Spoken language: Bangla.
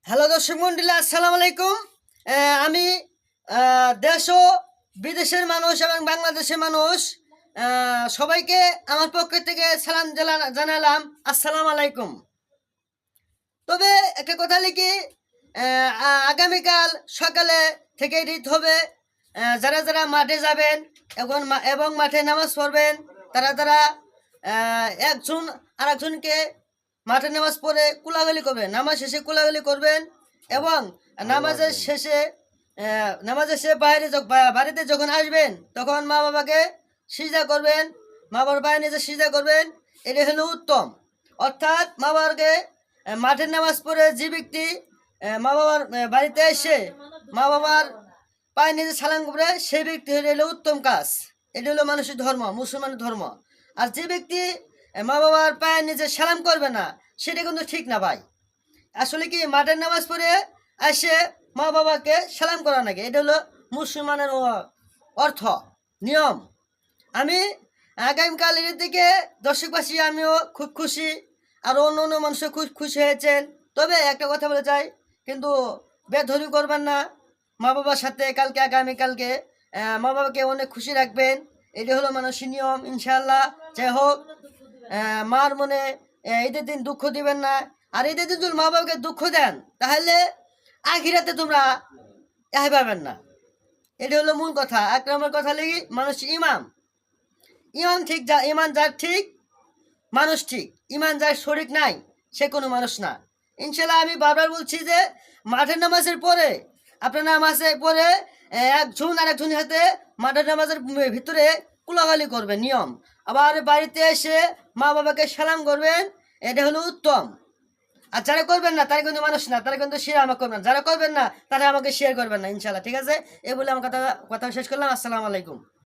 হ্যালো দর্শক মন্ডলী, আসসালামু আলাইকুম। আমি দেশ ও বিদেশের মানুষ এবং বাংলাদেশের মানুষ সবাইকে আমার পক্ষ থেকে সালাম জানালাম, আসসালামু আলাইকুম। তবে একটা কথা লিখি, আগামীকাল সকালে থেকে ঈদ হবে। যারা যারা মাঠে যাবেন এবং মাঠে নামাজ পড়বেন, তারা তারা একজন আরেকজনকে মাঠে নামাজ পড়ে কোলাকুলি করবেন, নামাজ শেষে কোলাকুলি করবেন। এবং নামাজের শেষে বাড়িতে যখন আসবেন তখন মা বাবাকে সিজদা করবেন, মা বাবার পায়ে নিজে সিজদা করবেন। এটা হলো উত্তম। অর্থাৎ মা বাবাকে মাঠের নামাজ পড়ে যে ব্যক্তি মা বাবার বাড়িতে এসে মা বাবার পায়ে নিজে সালাম করবে, সেই ব্যক্তি হলো উত্তম কাজ। এটা হলো মানুষের ধর্ম, মুসলমানের ধর্ম। আর যে ব্যক্তি মা বাবার পায়ে নিজে সালাম করবে না, সেটা কিন্তু ঠিক না ভাই। আসলে কি মাঠের নামাজ পড়ে এসে মা বাবাকে সালাম করা নাকি, এটা হলো মুসলমানের অর্থ, নিয়ম। আমি আগামীকাল ঈদের দিকে দর্শকবাসী আমিও খুব খুশি, আর অন্য অন্য মানুষও খুব খুশি হয়েছেন। তবে একটা কথা বলে যাই, কিন্তু বেধরি করবেন না। মা বাবার সাথে আগামীকালকে মা বাবাকে অনেক খুশি রাখবেন। এটা হলো মানুষের নিয়ম, ইনশাল্লাহ। যাই হোক, মার মনে ঈদের দিন দুঃখ দিবেন না। আর ঈদের দিন যদি মা বাবাকে দুঃখ দেন, তাহলে আখিরাতে তোমরা পাবেন না। এটা হলো মূল কথা। এক নম্বর কথা লেগে মানুষ ইমাম ইমান ঠিক, ইমান যার ঠিক মানুষ ঠিক, ইমান যার শরীক নাই সে কোনো মানুষ না। ইনশাল্লাহ আমি বারবার বলছি যে মাঠের নামাজের পরে আপনার নামাজে পরে একজন আর একজনের হাতে মাঠের নামাজের ভিতরে কুলাগালি করবেন, নিয়ম। আবার বাড়িতে এসে মা বাবাকে সালাম করবেন, এটা হলো উত্তম। আর যারা করবেন না তারা কিন্তু মানুষ না, তারা কিন্তু শেয়ার আমাকে করবেন না। যারা করবেন না তারা আমাকে শেয়ার করবেন না, ইনশাল্লাহ। ঠিক আছে, এই বলে আমার কথা কথা শেষ করলাম। আসসালামু আলাইকুম।